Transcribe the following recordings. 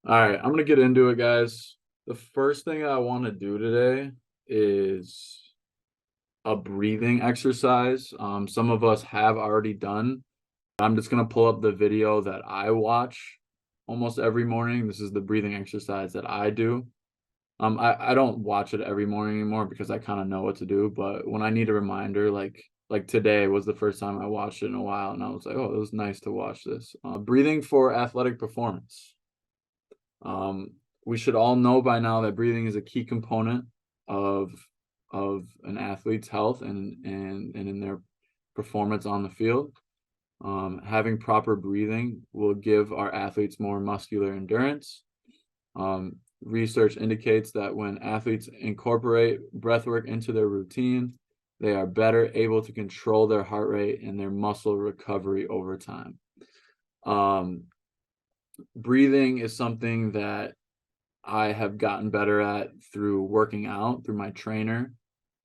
All right, I'm gonna get into it, guys. The first thing I want to do today is a breathing exercise. Some of us have already done. I'm just gonna pull up the video that I watch almost every morning. This is the breathing exercise that I do. I don't watch it every morning anymore because I kind of know what to do. But when I need a reminder, like today was the first time I watched it in a while, and I was like, oh, it was nice to watch this. Breathing for athletic performance. Um, we should all know by now that breathing is a key component of an athlete's health and in their performance on the field. Having proper breathing will give our athletes more muscular endurance. Research indicates that when athletes incorporate breathwork into their routine, they are better able to control their heart rate and their muscle recovery over time. Breathing is something that I have gotten better at through working out, through my trainer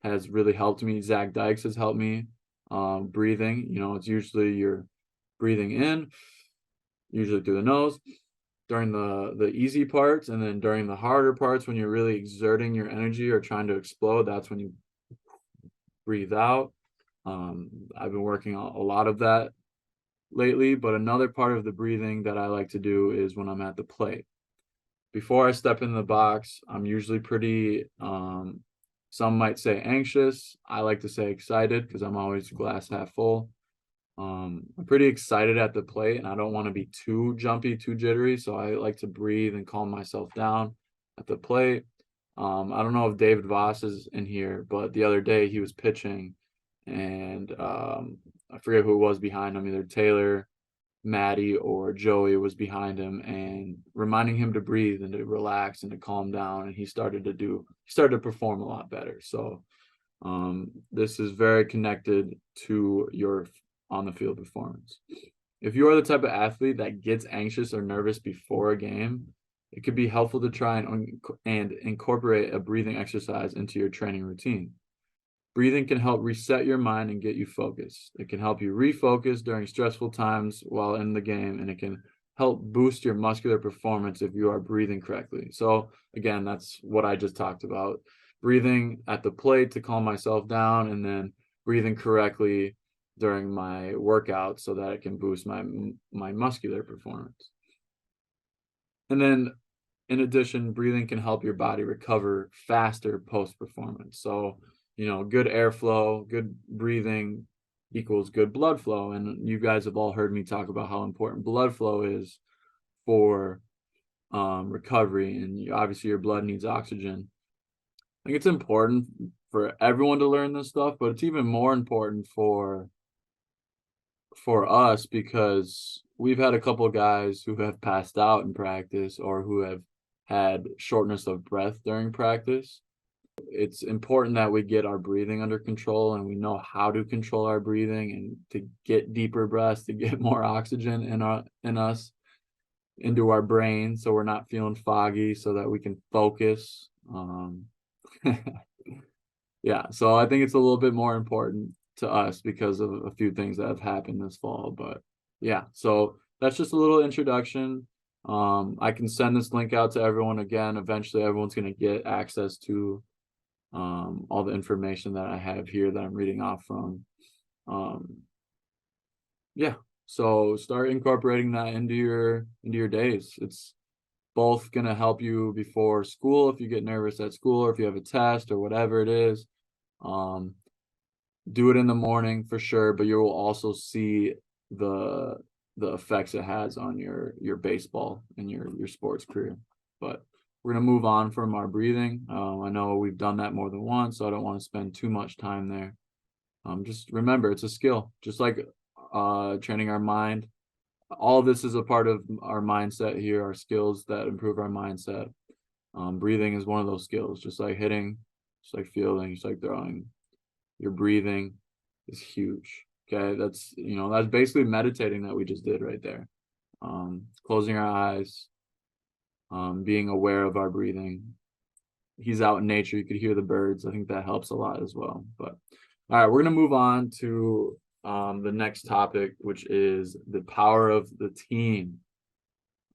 has really helped me. Zach Dykes has helped me. Breathing, it's usually you're breathing in, usually through the nose during the easy parts, and then during the harder parts when you're really exerting your energy or trying to explode, that's when you breathe out. I've been working on a lot of that lately, but another part of the breathing that I like to do is when I'm at the plate. Before I step in the box, I'm usually pretty, some might say anxious. I like to say excited because I'm always glass half full. I'm pretty excited at the plate and I don't want to be too jumpy, too jittery. So I like to breathe and calm myself down at the plate. I don't know if David Voss is in here, but the other day he was pitching and I forget who it was behind him, either Taylor, Maddie, or Joey was behind him and reminding him to breathe and to relax and to calm down. And he started to perform a lot better. So this is very connected to your on the field performance. If you are the type of athlete that gets anxious or nervous before a game, it could be helpful to try and incorporate a breathing exercise into your training routine. Breathing can help reset your mind and get you focused. It can help you refocus during stressful times while in the game, and it can help boost your muscular performance if you are breathing correctly. So again, that's what I just talked about. Breathing at the plate to calm myself down, and then breathing correctly during my workout so that it can boost my muscular performance. And then in addition, breathing can help your body recover faster post performance. So, good airflow, good breathing equals good blood flow. And you guys have all heard me talk about how important blood flow is for recovery. And obviously, your blood needs oxygen. I think it's important for everyone to learn this stuff, but it's even more important for us because we've had a couple of guys who have passed out in practice or who have had shortness of breath during practice. It's important that we get our breathing under control and we know how to control our breathing and to get deeper breaths, to get more oxygen in us into our brain so we're not feeling foggy so that we can focus. Yeah, so I think it's a little bit more important to us because of a few things that have happened this fall. But yeah, so that's just a little introduction. I can send this link out to everyone again. Eventually, everyone's going to get access to all the information that I have here that I'm reading off from. Yeah, so start incorporating that into your days. It's both going to help you before school if you get nervous at school or if you have a test or whatever it is. Do it in the morning for sure, but you will also see the effects it has on your baseball and your sports career. But we're gonna move on from our breathing. I know we've done that more than once, so I don't want to spend too much time there. Just remember, it's a skill, just like training our mind. All of this is a part of our mindset here, our skills that improve our mindset. Breathing is one of those skills, just like hitting, just like fielding, just like throwing. Your breathing is huge. Okay, that's basically meditating that we just did right there. Closing our eyes, being aware of our breathing. He's out in nature, you could hear the birds. I think that helps a lot as well. But all right, we're gonna move on to the next topic, which is the power of the team.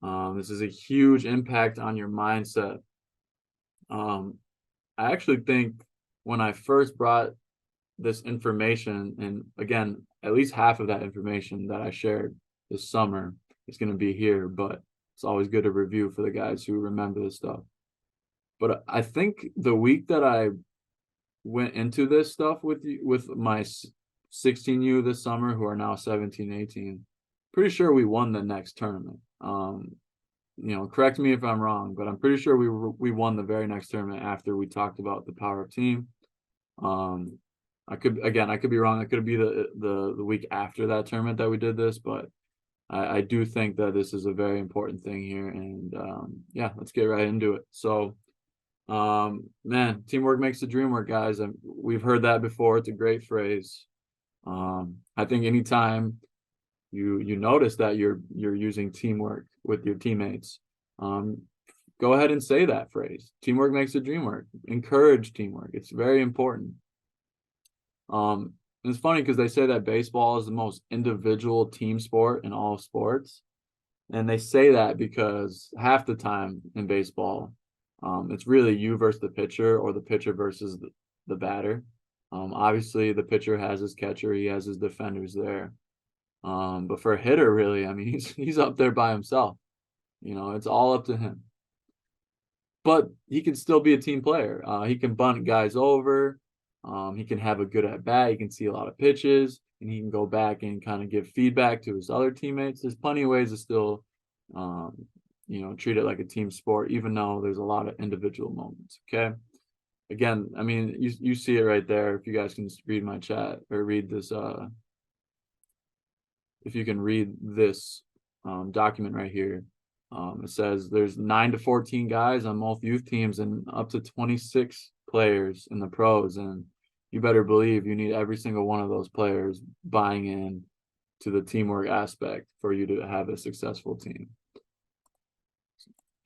This is a huge impact on your mindset. I actually think when I first brought this information, and again, at least half of that information that I shared this summer is going to be here, but it's always good to review for the guys who remember this stuff. But I think the week that I went into this stuff with you, with my 16U this summer, who are now 17, 18, pretty sure we won the next tournament. Correct me if I'm wrong, but I'm pretty sure we won the very next tournament after we talked about the power of team. I could be wrong. It could be the week after that tournament that we did this, but I do think that this is a very important thing here. And yeah, let's get right into it. So, man, teamwork makes the dream work, guys. And we've heard that before. It's a great phrase. I think anytime you notice that you're using teamwork with your teammates, go ahead and say that phrase. Teamwork makes the dream work. Encourage teamwork. It's very important. It's funny because they say that baseball is the most individual team sport in all sports. And they say that because half the time in baseball, it's really you versus the pitcher, or the pitcher versus the batter. Obviously the pitcher has his catcher, he has his defenders there. But for a hitter, really, I mean, he's up there by himself. It's all up to him. But he can still be a team player. He can bunt guys over. He can have a good at bat. He can see a lot of pitches, and he can go back and kind of give feedback to his other teammates. There's plenty of ways to still, treat it like a team sport, even though there's a lot of individual moments. Okay. Again, I mean, you see it right there. If you guys can just read my chat or read this, if you can read this document right here, it says there's 9 to 14 guys on both youth teams and up to 26 players in the pros, and you better believe you need every single one of those players buying in to the teamwork aspect for you to have a successful team.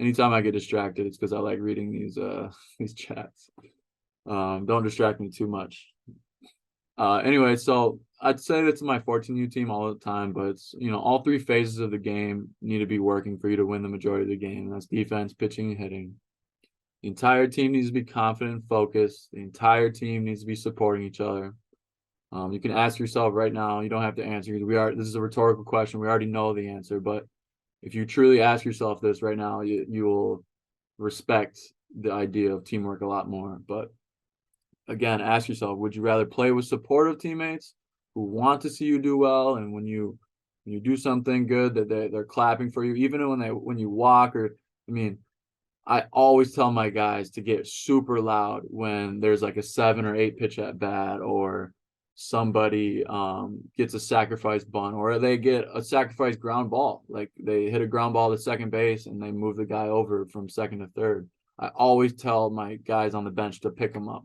Anytime I get distracted, it's because I like reading these chats. Don't distract me too much. Anyway, so I'd say that's my 14U team all the time, but it's, all three phases of the game need to be working for you to win the majority of the game. That's defense, pitching, and hitting. The entire team needs to be confident and focused. The entire team needs to be supporting each other. You can ask yourself right now, you don't have to answer. This is a rhetorical question. We already know the answer, but if you truly ask yourself this right now, you will respect the idea of teamwork a lot more. But again, ask yourself, would you rather play with supportive teammates who want to see you do well, and when you do something good, that they're clapping for you, even when you walk, or I always tell my guys to get super loud when there's like a 7 or 8 pitch at bat, or somebody gets a sacrifice bunt, or they get a sacrifice ground ball, like they hit a ground ball to second base and they move the guy over from second to third. I always tell my guys on the bench to pick him up,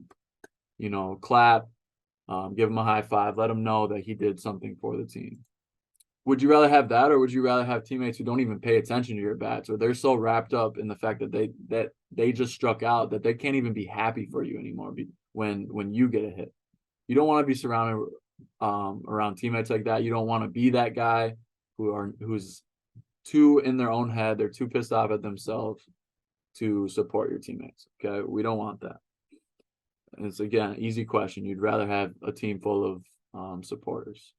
clap, give him a high five, let him know that he did something for the team. Would you rather have that, or would you rather have teammates who don't even pay attention to your bats, or they're so wrapped up in the fact that they just struck out that they can't even be happy for you anymore when you get a hit? You don't want to be surrounded around teammates like that. You don't want to be that guy who's too in their own head. They're too pissed off at themselves to support your teammates. Okay, we don't want that. And it's, again, an easy question. You'd rather have a team full of supporters.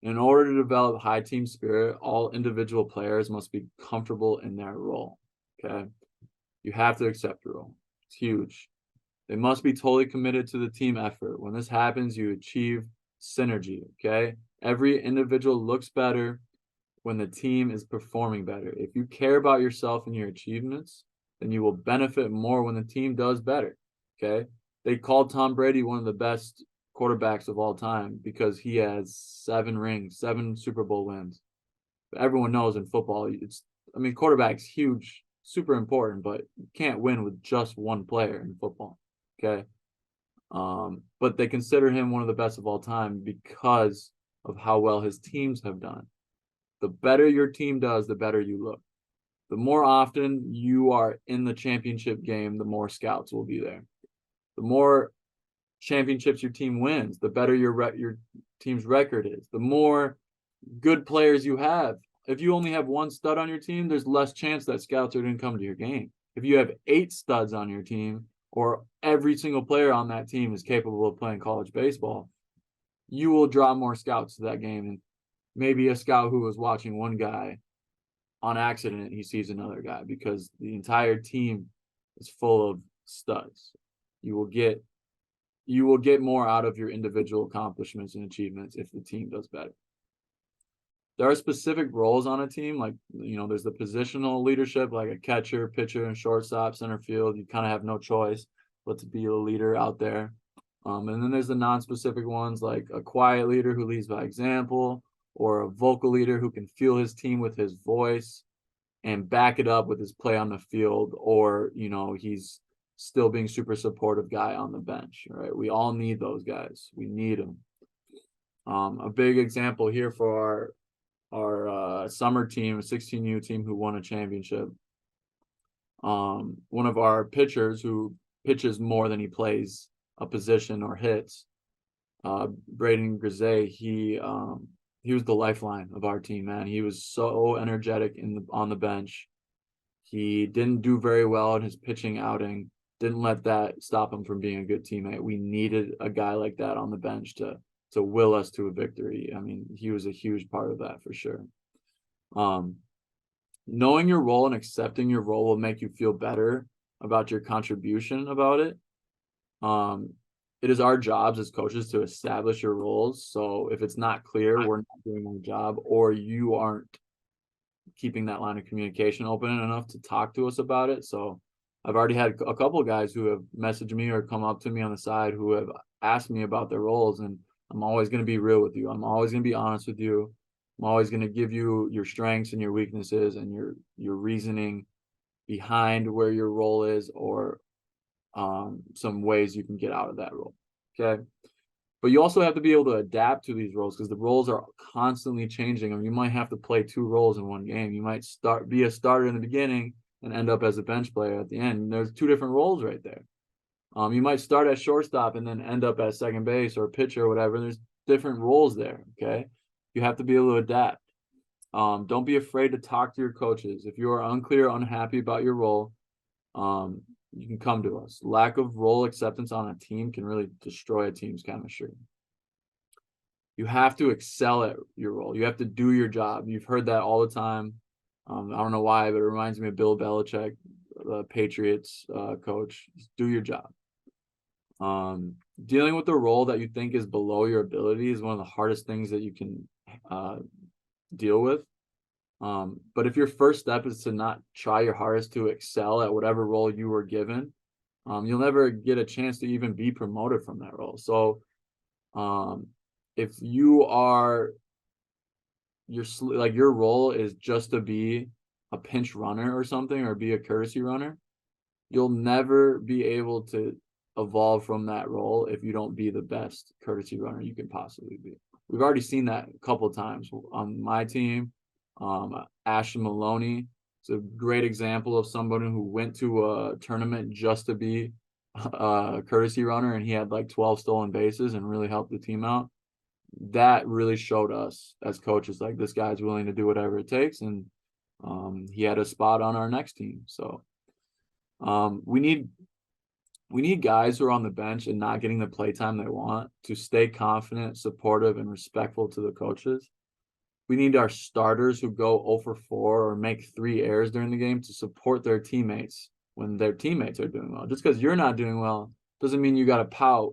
In order to develop high team spirit, all individual players must be comfortable in their role. Okay, you have to accept your role. It's huge. They must be totally committed to the team effort. When this happens, you achieve synergy. Okay, every individual looks better when the team is performing better. If you care about yourself and your achievements, then you will benefit more when the team does better. Okay, they called Tom Brady one of the best quarterbacks of all time because he has 7 rings, 7 Super Bowl wins. But everyone knows in football, quarterback's huge, super important, but you can't win with just one player in football. Okay. But they consider him one of the best of all time because of how well his teams have done. The better your team does, the better you look. The more often you are in the championship game, the more scouts will be there. The more championships your team wins, the better your team's record is. The more good players you have if you only have one stud on your team, there's less chance that scouts are going to come to your game. If you have 8 studs on your team, or every single player on that team is capable of playing college baseball, you will draw more scouts to that game. And maybe a scout who was watching one guy, on accident, he sees another guy, because the entire team is full of studs. You will get more out of your individual accomplishments and achievements if the team does better. There are specific roles on a team, like, there's the positional leadership, like a catcher, pitcher, and shortstop, center field. You kind of have no choice but to be a leader out there. And then there's the non-specific ones, like a quiet leader who leads by example, or a vocal leader who can fuel his team with his voice and back it up with his play on the field, or he's still being super supportive guy on the bench. Right? We all need those guys. We need them. A big example here for our summer team, a 16U team who won a championship. One of our pitchers who pitches more than he plays a position or hits, Braden Grisey, he was the lifeline of our team, man. He was so energetic on the bench. He didn't do very well in his pitching outing. Didn't let that stop him from being a good teammate. We needed a guy like that on the bench to will us to a victory. I mean, he was a huge part of that for sure. Knowing your role and accepting your role will make you feel better about your contribution about it. It is our jobs as coaches to establish your roles. So if it's not clear, we're not doing our job, or you aren't keeping that line of communication open enough to talk to us about it. So I've already had a couple of guys who have messaged me or come up to me on the side who have asked me about their roles, and I'm always going to be real with you. I'm always going to be honest with you. I'm always going to give you your strengths and your weaknesses and your reasoning behind where your role is, or some ways you can get out of that role. Okay. But you also have to be able to adapt to these roles, because the roles are constantly changing. I mean, you might have to play 2 roles in one game. You might be a starter in the beginning and end up as a bench player at the end. And there's 2 different roles right there. You might start at shortstop and then end up at second base or pitcher or whatever. There's different roles there. Okay. You have to be able to adapt. Don't be afraid to talk to your coaches. If you are unclear, unhappy about your role, you can come to us. Lack of role acceptance on a team can really destroy a team's chemistry. You have to excel at your role. You have to do your job. You've heard that all the time. I don't know why, but it reminds me of Bill Belichick, the Patriots coach. Just do your job. Dealing with the role that you think is below your ability is one of the hardest things that you can deal with. But if your first step is to not try your hardest to excel at whatever role you were given, you'll never get a chance to even be promoted from that role. So if you are your role is just to be a pinch runner or something, or be a courtesy runner, you'll never be able to evolve from that role if you don't be the best courtesy runner you can possibly be. We've already seen that a couple of times on my team. Ashton Maloney is a great example of somebody who went to a tournament just to be a courtesy runner, and he had like 12 stolen bases and really helped the team out. That really showed us as coaches, like, this guy's willing to do whatever it takes, and he had a spot on our next team. So we need guys who are on the bench and not getting the playtime they want to stay confident, supportive, and respectful to the coaches. We need our starters who go 0 for 4 or make 3 errors during the game to support their teammates when their teammates are doing well. Just because you're not doing well doesn't mean you got to pout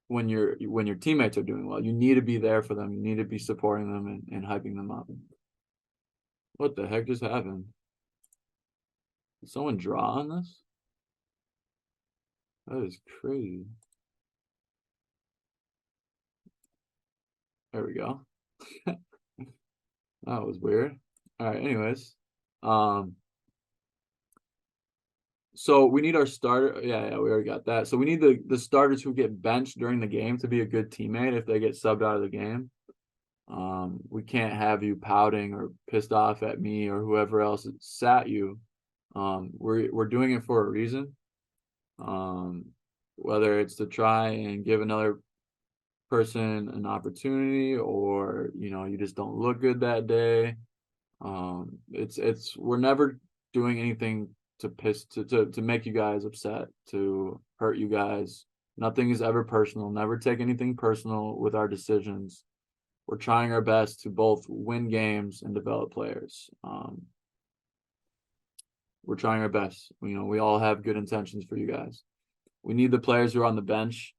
when your teammates are doing well. You need to be there for them. You need to be supporting them and hyping them up. What the heck just happened? Did someone draw on this? That is crazy. There we go. That was weird. All right, anyways. So we need our starter. Yeah, we already got that. So we need the starters who get benched during the game to be a good teammate if they get subbed out of the game. We can't have you pouting or pissed off at me or whoever else sat you. We're doing it for a reason. Whether it's to try and give another person an opportunity, or you just don't look good that day. We're never doing anything to make you guys upset, to hurt you guys. Nothing is ever personal. Never take anything personal with our decisions. We're trying our best to both win games and develop players. We're trying our best. We all have good intentions for you guys. We need the players who are on the bench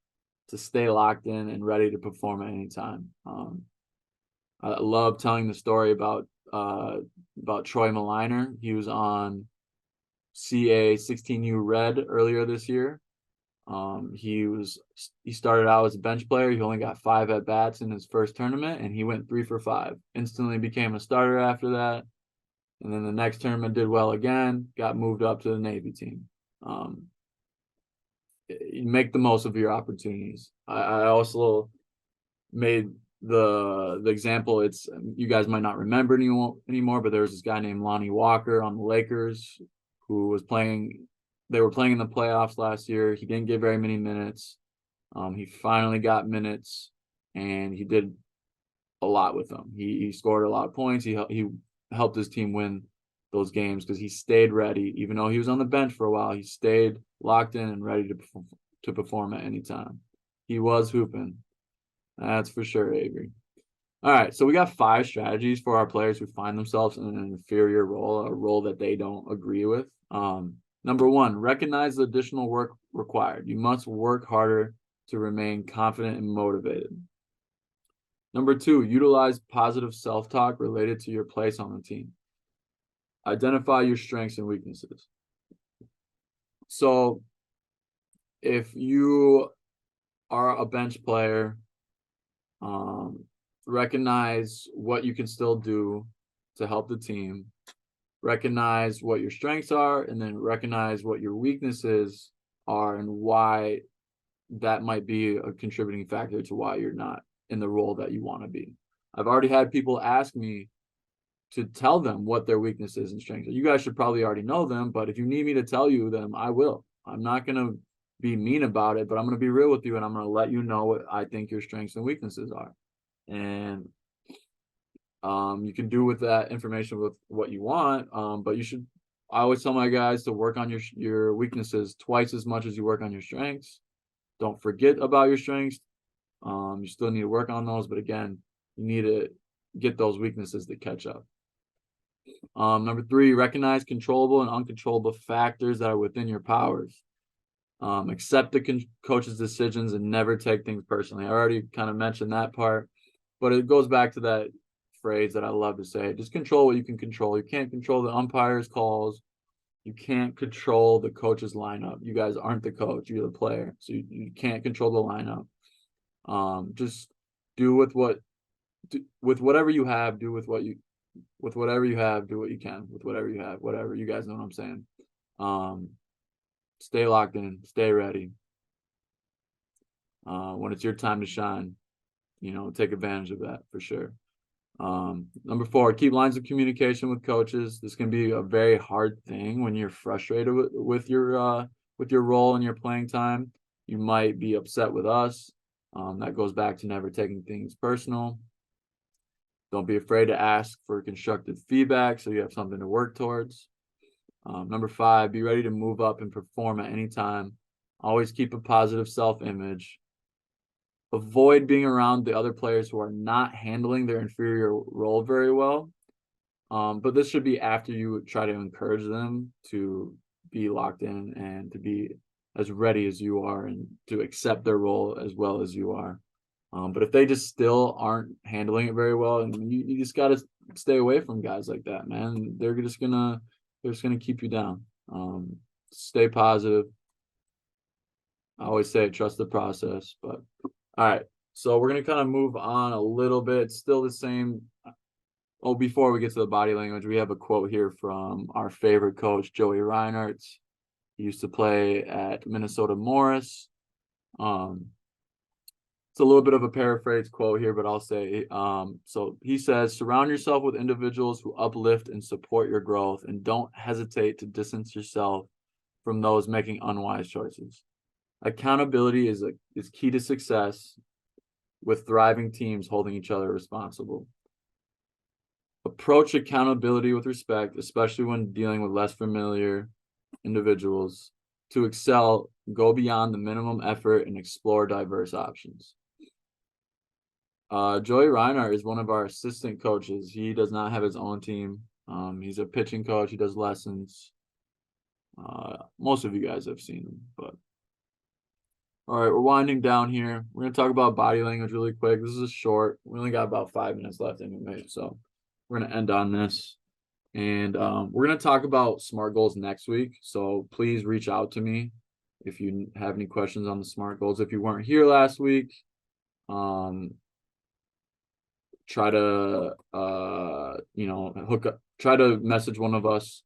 to stay locked in and ready to perform at any time. I love telling the story about Troy Maliner. He was on CA 16U Red earlier this year. He started out as a bench player. He only got 5 at bats in his first tournament, and he went 3 for 5. Instantly became a starter after that. And then the next tournament did well again, got moved up to the Navy team. Make the most of your opportunities. I also made the example. You guys might not remember anymore, but there was this guy named Lonnie Walker on the Lakers who was playing. They were playing in the playoffs last year. He didn't get very many minutes. He finally got minutes, and he did a lot with them. He scored a lot of points. He helped his team win those games because he stayed ready. Even though he was on the bench for a while, he stayed locked in and ready to perform at any time. He was hooping. That's for sure, Avery. All right, so we got 5 strategies for our players who find themselves in an inferior role, a role that they don't agree with. Number 1, recognize the additional work required. You must work harder to remain confident and motivated. Number 2, utilize positive self-talk related to your place on the team. Identify your strengths and weaknesses. So if you are a bench player, recognize what you can still do to help the team. Recognize what your strengths are, and then recognize what your weaknesses are and why that might be a contributing factor to why you're not in the role that you want to be. I've already had people ask me to tell them what their weaknesses and strengths are. You guys should probably already know them, but if you need me to tell you them, I will. I'm not going to be mean about it, but I'm going to be real with you, and I'm going to let you know what I think your strengths and weaknesses are. And you can do with that information with what you want, but I always tell my guys to work on your weaknesses twice as much as you work on your strengths. Don't forget about your strengths. You still need to work on those, but again, you need to get those weaknesses to catch up. Number 3, recognize controllable and uncontrollable factors that are within your powers. Accept the coach's decisions and never take things personally. I already kind of mentioned that part, but it goes back to that phrase that I love to say: just control what you can control. You can't control the umpire's calls. You can't control the coach's lineup. You guys aren't the coach, you're the player. So you can't control the lineup. Just do with whatever you have, do what you can with whatever you have, whatever. You guys know what I'm saying. Stay locked in, stay ready. When it's your time to shine, take advantage of that for sure. Number 4, keep lines of communication with coaches. This can be a very hard thing when you're frustrated with your role and your playing time. You might be upset with us. That goes back to never taking things personal. Don't be afraid to ask for constructive feedback so you have something to work towards. Number 5, be ready to move up and perform at any time. Always keep a positive self-image. Avoid being around the other players who are not handling their inferior role very well. But this should be after you try to encourage them to be locked in and to be as ready as you are and to accept their role as well as you are. But if they just still aren't handling it very well, and you just got to stay away from guys like that, man. They're just gonna keep you down. Stay positive. I always say trust the process. But all right, so we're gonna kind of move on a little bit. Still the same. Oh, before we get to the body language, we have a quote here from our favorite coach, Joey Reinhardt. He used to play at Minnesota Morris. It's a little bit of a paraphrase quote here, but I'll say, so he says, surround yourself with individuals who uplift and support your growth, and don't hesitate to distance yourself from those making unwise choices. Accountability is key to success. with thriving teams holding each other responsible. Approach accountability with respect, especially when dealing with less familiar individuals. To excel, go beyond the minimum effort and explore diverse options. Joey Reinhardt is one of our assistant coaches. He does not have his own team. He's a pitching coach. He does lessons. Most of you guys have seen him, but all right, we're winding down here. We're gonna talk about body language really quick. This is a short. We only got about 5 minutes left anyway, so we're gonna end on this. And we're gonna talk about SMART goals next week. So please reach out to me if you have any questions on the SMART goals. If you weren't here last week, try to try to message one of us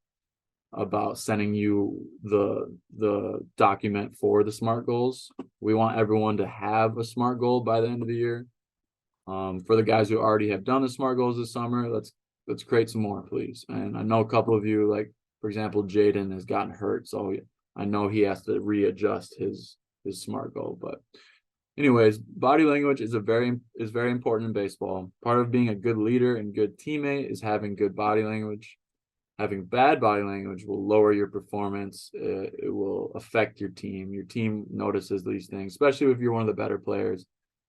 about sending you the document for the SMART goals. We want everyone to have a SMART goal by the end of the year. For the guys who already have done the SMART goals this summer, let's create some more, please. And I know a couple of you, like for example, Jaden has gotten hurt, so I know he has to readjust his SMART goal. But anyways, body language is very important in baseball. Part of being a good leader and good teammate is having good body language. Having bad body language will lower your performance. It will affect your team. Your team notices these things, especially if you're one of the better players.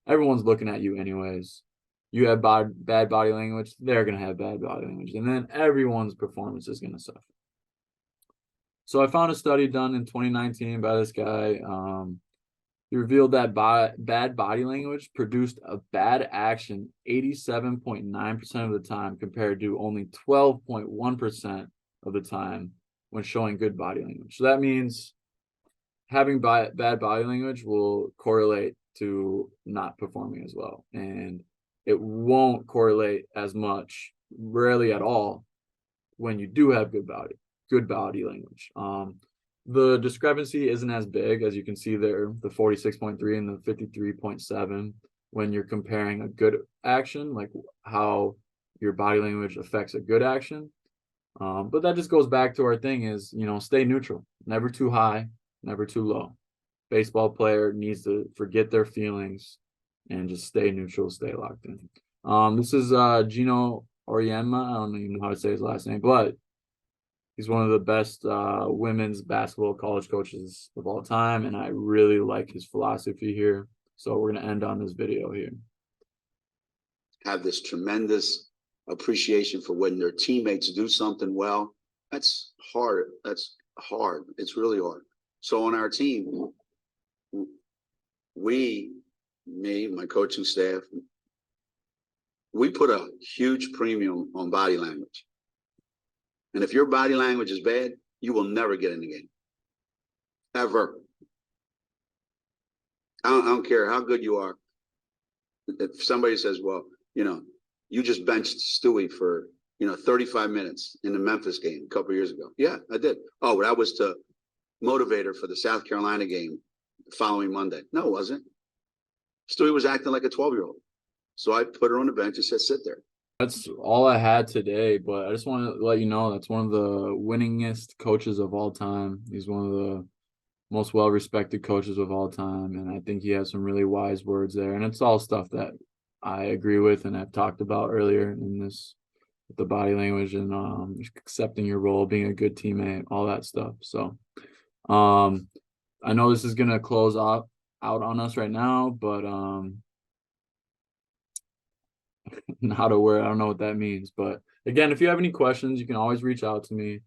Everyone's looking at you anyways. You have bad body language, they're going to have bad body language. And then everyone's performance is going to suffer. So I found a study done in 2019 by this guy. He revealed that bad body language produced a bad action 87.9% of the time compared to only 12.1% of the time when showing good body language. So that means having bad body language will correlate to not performing as well. And it won't correlate as much, rarely at all, when you do have good body language. The discrepancy isn't as big as you can see there, the 46.3 and the 53.7, when you're comparing a good action, like how your body language affects a good action. But that just goes back to our thing is, stay neutral, never too high, never too low. Baseball player needs to forget their feelings and just stay neutral, stay locked in. This is Gino Auriemma. I don't even know how to say his last name, but he's one of the best women's basketball college coaches of all time, and I really like his philosophy here. So we're going to end on this video here. Have this tremendous appreciation for when their teammates do something well. That's hard. That's hard. It's really hard. So on our team, me, my coaching staff, we put a huge premium on body language. And if your body language is bad, you will never get in the game. Ever. I don't care how good you are. If somebody says, well, you just benched Stewie for, 35 minutes in the Memphis game a couple of years ago. Yeah, I did. Oh, but that was to motivate her for the South Carolina game the following Monday. No, it wasn't. Stewie was acting like a 12-year-old. So I put her on the bench and said, sit there. That's all I had today, but I just want to let you know that's one of the winningest coaches of all time. He's one of the most well-respected coaches of all time, and I think he has some really wise words there. And it's all stuff that I agree with and I've talked about earlier in this, with the body language and accepting your role, being a good teammate, all that stuff. So I know this is going to close out on us right now, but not aware. I don't know what that means. But again, if you have any questions, you can always reach out to me.